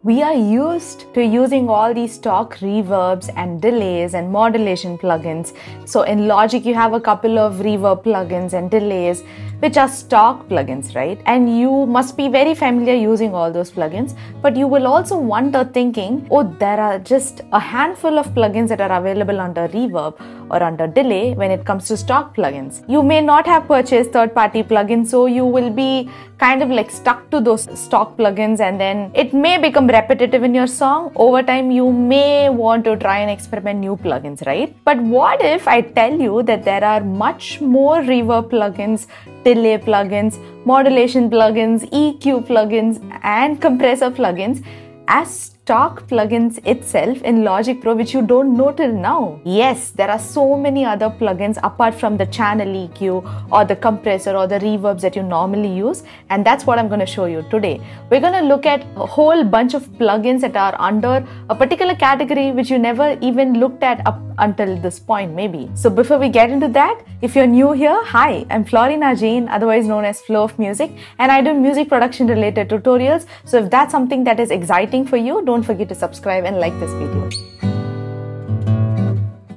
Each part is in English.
We are used to using all these stock reverbs and delays and modulation plugins. So in Logic, you have a couple of reverb plugins and delays, which are stock plugins, right? And you must be very familiar using all those plugins, but you will also wonder thinking, oh, there are just a handful of plugins that are available under reverb or under delay when it comes to stock plugins. You may not have purchased third-party plugins, so you will be kind of like stuck to those stock plugins, and then it may become repetitive in your song. Over time, you may want to try and experiment new plugins, right? But what if I tell you that there are much more reverb plugins, delay plugins, modulation plugins, EQ plugins, and compressor plugins as stock plugins itself in Logic Pro, which you don't know till now? Yes, there are so many other plugins apart from the channel EQ or the compressor or the reverbs that you normally use, and that's what I'm going to show you today. We're going to look at a whole bunch of plugins that are under a particular category which you never even looked at up until this point maybe. So before we get into that, if you're new here, hi, I'm Florina Jain, otherwise known as Flow of Music, and I do music production related tutorials. So if that's something that is exciting for you, don't forget to subscribe and like this video.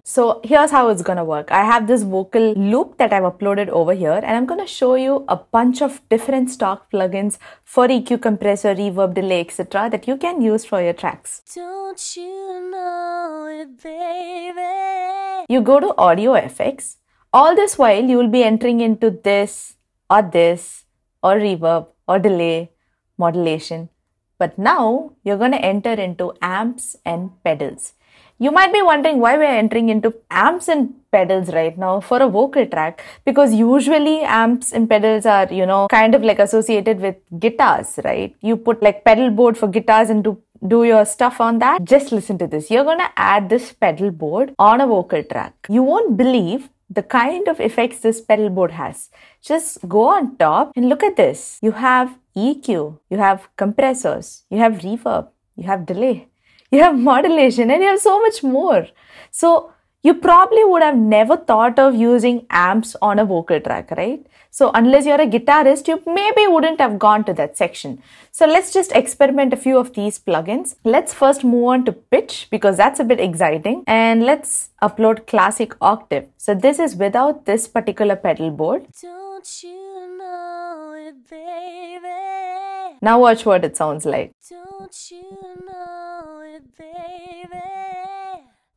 So here's how it's gonna work. I have this vocal loop that I've uploaded over here, and I'm gonna show you a bunch of different stock plugins for EQ, compressor, reverb, delay, etc. that you can use for your tracks. Don't you know it, baby? You go to Audio Effects. All this while you will be entering into this or reverb or delay, modulation. But now you're going to enter into amps and pedals. You might be wondering why we're entering into amps and pedals right now for a vocal track, because usually amps and pedals are, kind of like associated with guitars, right? You put like pedal board for guitars and do your stuff on that. Just listen to this. You're going to add this pedal board on a vocal track. You won't believe the kind of effects this pedal board has. Just go on top and look at this. You have EQ, you have compressors, you have reverb, you have delay, you have modulation, and you have so much more. So you probably would have never thought of using amps on a vocal track, right? So unless you're a guitarist, you maybe wouldn't have gone to that section. So let's just experiment a few of these plugins. Let's first move on to pitch, because that's a bit exciting. And let's upload classic octave. So this is without this particular pedal board. Don't you know it, baby? Now watch what it sounds like. Don't you know it, baby?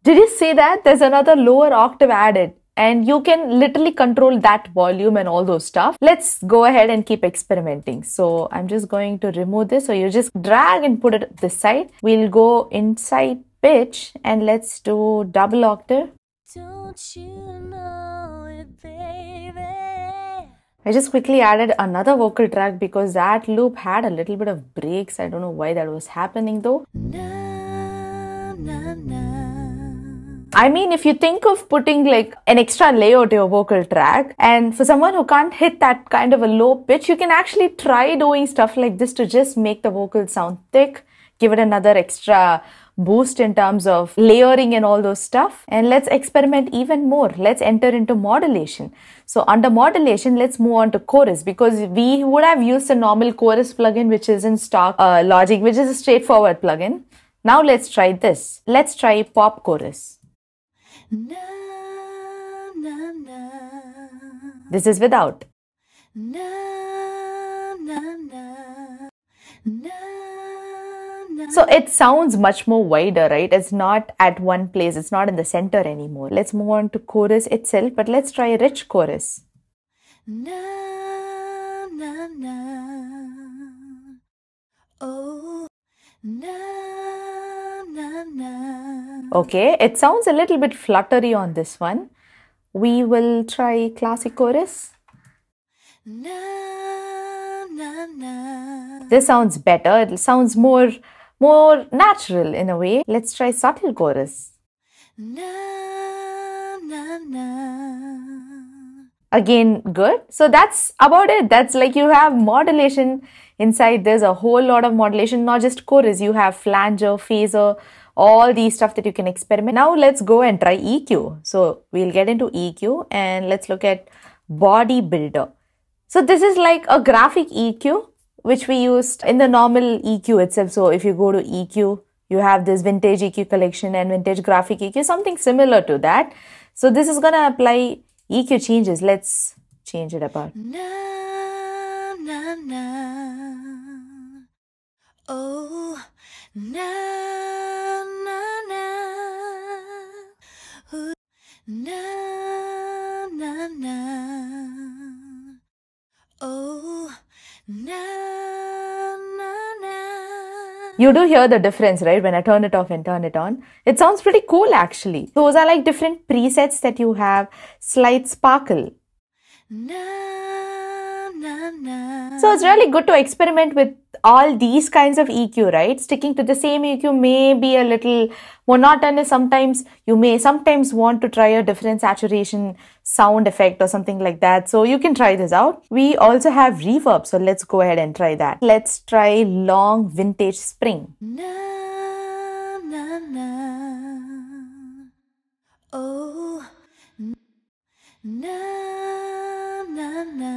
Did you see that? There's another lower octave added, and you can literally control that volume and all those stuff. Let's go ahead and keep experimenting. So I'm just going to remove this. So you just drag and put it this side. We'll go inside pitch and let's do double octave. Don't you know it, baby? I just quickly added another vocal track because that loop had a little bit of breaks. I don't know why that was happening though. Na, na, na. I mean, if you think of putting like an extra layer to your vocal track, and for someone who can't hit that kind of a low pitch, you can actually try doing stuff like this to just make the vocal sound thick, give it another extra boost in terms of layering and all those stuff. And let's experiment even more. Let's enter into modulation. So under modulation, let's move on to chorus, because we would have used a normal chorus plugin, which is in stock Logic, which is a straightforward plugin. Now let's try this. Let's try pop chorus. Na, na, na. This is without. Na, na, na. Na, na. So it sounds much more wider, right? It's not at one place. It's not in the center anymore. Let's move on to chorus itself, but let's try a rich chorus. Na, na, na. Oh, na, na, na. Okay, it sounds a little bit fluttery on this one. We will try classic chorus. Na, na, na. This sounds better. It sounds more natural in a way. Let's try subtle chorus. Na, na, na. Again, good. So that's about it. That's like you have modulation inside. There's a whole lot of modulation, not just chorus. You have flanger, phaser, all these stuff that you can experiment. Now let's go and try EQ. So we'll get into EQ and let's look at body builder. So this is like a graphic EQ which we used in the normal EQ itself. So if you go to EQ, you have this vintage EQ collection and vintage graphic EQ, something similar to that. So this is going to apply EQ changes. Let's change it about. Na, na, na. Oh, na, na, na. Ooh, na, na, na. Oh, na, na, na. You do hear the difference, right? When I turn it off and turn it on. It sounds pretty cool, actually. Those are like different presets that you have. Slight sparkle. Na, na, na. So it's really good to experiment with all these kinds of EQ, right? Sticking to the same EQ may be a little monotonous sometimes. You may sometimes want to try a different saturation sound effect or something like that. So you can try this out. We also have reverb. So let's go ahead and try that. Let's try long vintage spring. Na, na, na. Oh, na, na, na.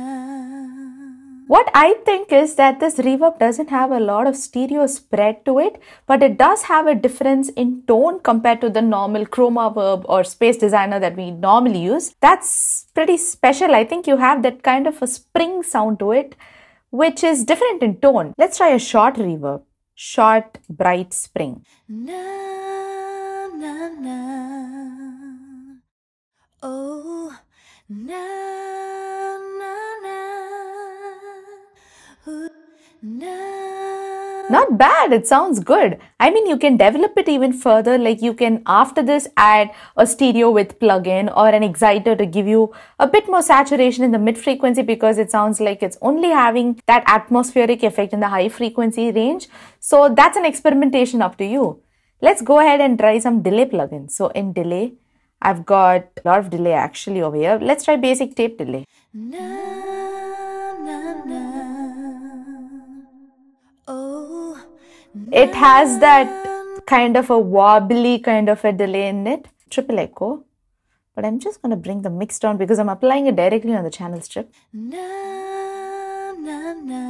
What I think is that this reverb doesn't have a lot of stereo spread to it, but it does have a difference in tone compared to the normal chroma verb or space designer that we normally use. That's pretty special. I think you have that kind of a spring sound to it, which is different in tone. Let's try a short reverb. Short, bright spring. Na, na, na. Oh, na, na, na. Ooh, na. Not bad, it sounds good. I mean, you can develop it even further. Like you can, after this, add a stereo width plugin or an exciter to give you a bit more saturation in the mid frequency, because it sounds like it's only having that atmospheric effect in the high frequency range. So that's an experimentation up to you. Let's go ahead and try some delay plugins. So in delay, I've got a lot of delay actually over here. Let's try basic tape delay. Na, na, na. Oh, It has that kind of a wobbly kind of a delay in it. Triple echo. But I'm just going to bring the mix down because I'm applying it directly on the channel strip. na, na, na.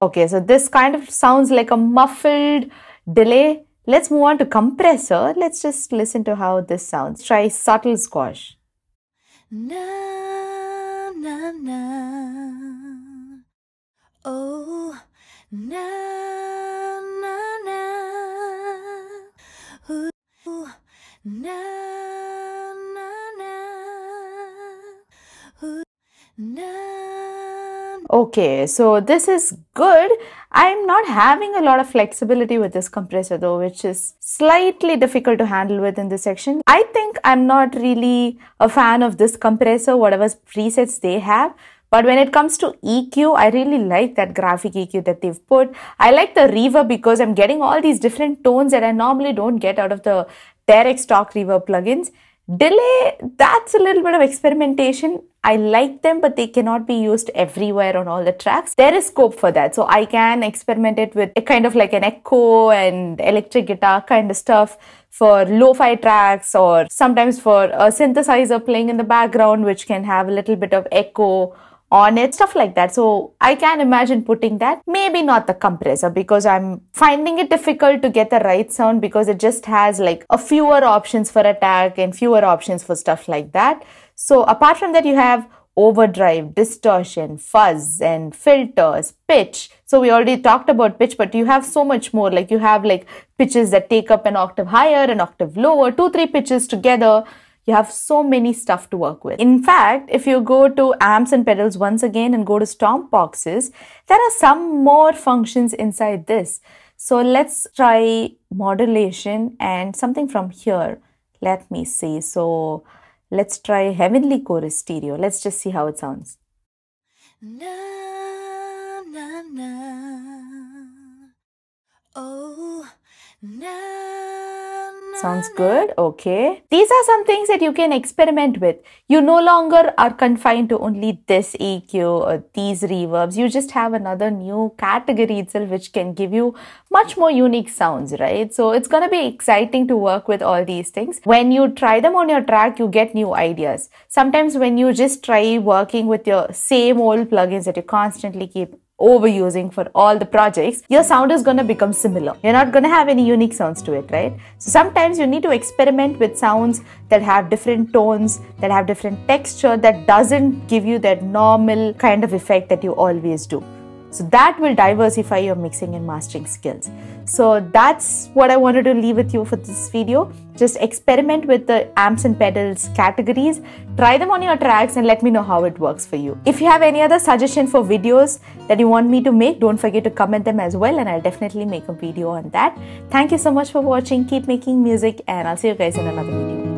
Okay, so this kind of sounds like a muffled delay. Let's move on to compressor. Let's just listen to how this sounds. Try subtle squash. Na, na, na. Oh, na, na, na. Ooh, na, na, na. Ooh, na. Okay, so this is good. I'm not having a lot of flexibility with this compressor though, which is slightly difficult to handle with in this section. I think I'm not really a fan of this compressor, whatever presets they have. But when it comes to EQ, I really like that graphic EQ that they've put. I like the reverb because I'm getting all these different tones that I normally don't get out of the direct stock reverb plugins. Delay, that's a little bit of experimentation. I like them, but they cannot be used everywhere on all the tracks. There is scope for that. So I can experiment it with a kind of like an echo and electric guitar kind of stuff for lo-fi tracks, or sometimes for a synthesizer playing in the background, which can have a little bit of echo on it, stuff like that. So I can imagine putting that. Maybe not the compressor, because I'm finding it difficult to get the right sound because it just has like a fewer options for attack and fewer options for stuff like that. So apart from that, you have overdrive, distortion, fuzz, and filters, pitch. So we already talked about pitch, but you have so much more. Like you have like pitches that take up an octave higher, an octave lower, 2-3 pitches together. You have so many stuff to work with. In fact, if you go to amps and pedals once again and go to stomp boxes, there are some more functions inside this. So let's try modulation and something from here. Let me see. So let's try Heavenly Chorus Stereo. Let's just see how it sounds. Na, na, na. Oh, na. sounds good. Okay. These are some things that you can experiment with. You no longer are confined to only this EQ or these reverbs. You just have another new category itself which can give you much more unique sounds, right? So it's going to be exciting to work with all these things. When you try them on your track, you get new ideas. Sometimes when you just try working with your same old plugins that you constantly keep overusing for all the projects, your sound is going to become similar. You're not going to have any unique sounds to it, right? So sometimes you need to experiment with sounds that have different tones, that have different texture, that doesn't give you that normal kind of effect that you always do. So that will diversify your mixing and mastering skills. So that's what I wanted to leave with you for this video. Just experiment with the amps and pedals categories, try them on your tracks and let me know how it works for you. If you have any other suggestion for videos that you want me to make, don't forget to comment them as well and I'll definitely make a video on that. Thank you so much for watching. Keep making music and I'll see you guys in another video.